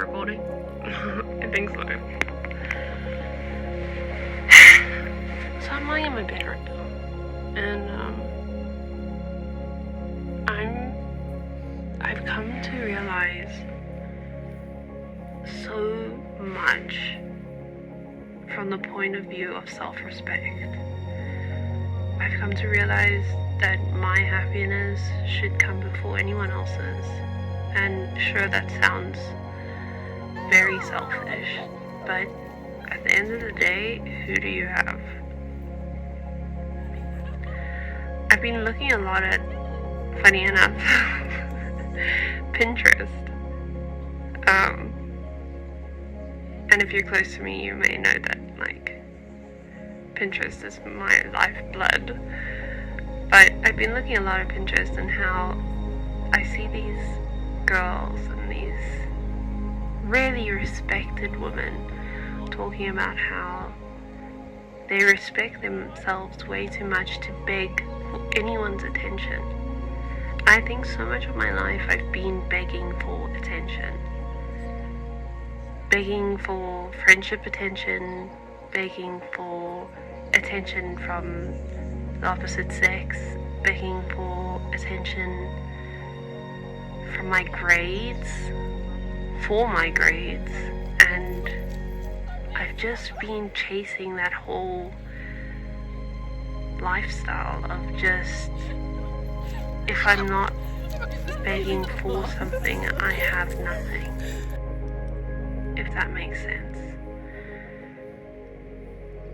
recording? I think so. So I'm lying in my bed right now, and I've come to realize so much from the point of view of self-respect. I've come to realize that my happiness should come before anyone else's. And sure, that sounds very selfish, but at the end of the day, who do you have? I've been looking a lot at, funny enough, Pinterest. And if you're close to me, you may know that, Pinterest is my lifeblood. But I've been looking a lot at Pinterest and how I see these girls and these really respected women talking about how they respect themselves way too much to beg for anyone's attention. I think so much of my life I've been begging for attention. Begging for friendship attention, begging for attention from the opposite sex, begging for attention from my grades, for my grades, and I've just been chasing that whole lifestyle of just, if I'm not begging for something, I have nothing, if that makes sense.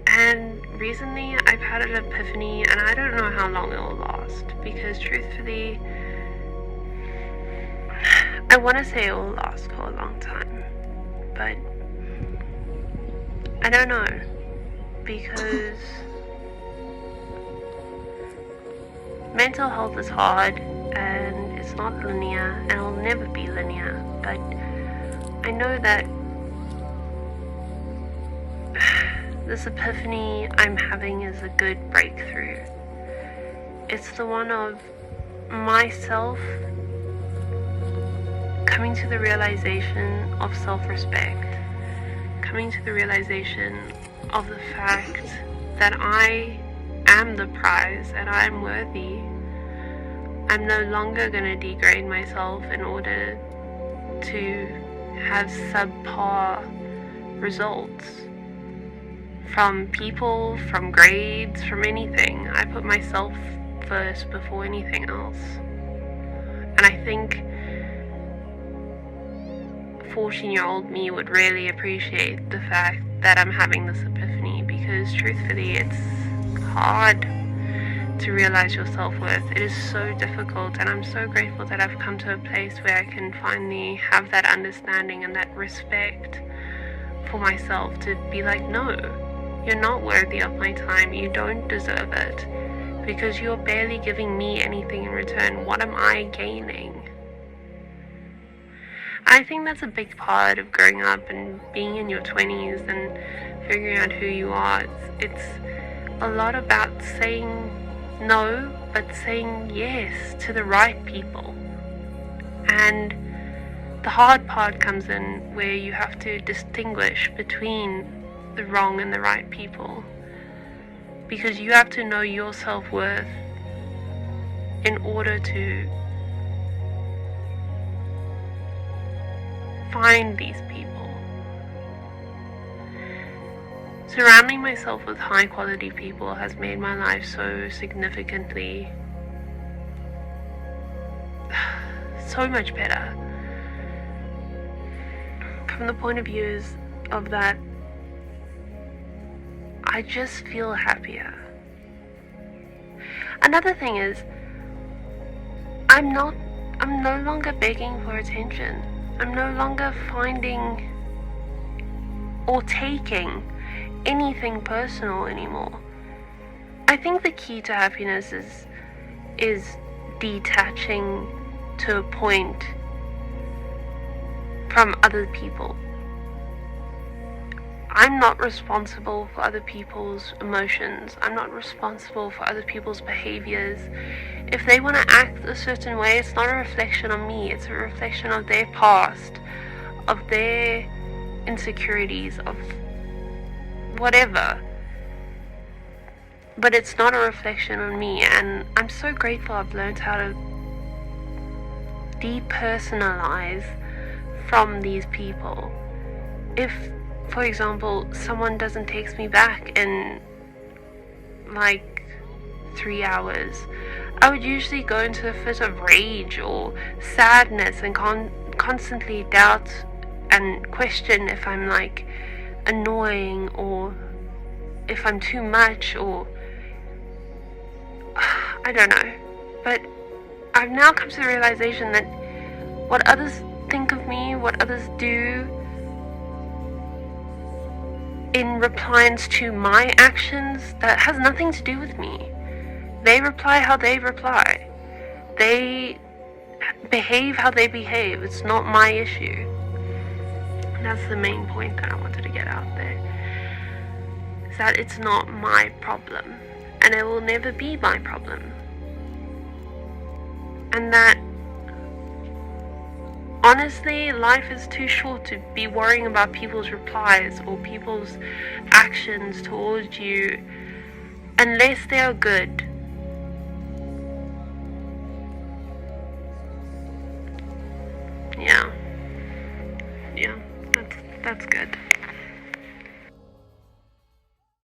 And recently I've had an epiphany, and I don't know how long it will last, because truthfully, I want to say it will last for a long time, but I don't know, because mental health is hard, and it's not linear, and it'll never be linear, but I know that this epiphany I'm having is a good breakthrough. It's the one of myself coming to the realization of self-respect, coming to the realization of the fact that I am the prize and I'm worthy. I'm no longer going to degrade myself in order to have subpar results from people, from grades, from anything. I put myself first before anything else. And I think 14-year-old me would really appreciate the fact that I'm having this epiphany, because truthfully it's hard to realize your self-worth. It is so difficult, and I'm so grateful that I've come to a place where I can finally have that understanding and that respect for myself to be like, no, you're not worthy of my time, you don't deserve it, because you're barely giving me anything in return. What am I gaining? I think that's a big part of growing up and being in your 20s and figuring out who you are. It's a lot about saying no, but saying yes to the right people. And the hard part comes in where you have to distinguish between the wrong and the right people, because you have to know your self-worth in order to find these people. Surrounding myself with high quality people has made my life so significantly so much better, from the point of view of that I just feel happier. Another thing is, I'm no longer begging for attention. I'm no longer finding or taking anything personal anymore. I think the key to happiness is detaching to a point from other people. I'm not responsible for other people's emotions. I'm not responsible for other people's behaviors. If they want to act a certain way, it's not a reflection on me. It's a reflection of their past, of their insecurities, of whatever. But it's not a reflection on me, and I'm so grateful I've learned how to depersonalize from these people. If, for example, someone doesn't text me back in like 3 hours, I would usually go into a fit of rage or sadness and constantly doubt and question if I'm like annoying or if I'm too much, or I don't know. But I've now come to the realization that what others think of me, what others do in repliance to my actions, that has nothing to do with me. They reply how they reply. They behave how they behave. It's not my issue. That's the main point that I wanted to get out there. Is that it's not my problem. And it will never be my problem. And that honestly, life is too short to be worrying about people's replies or people's actions towards you unless they are good. Yeah, that's good.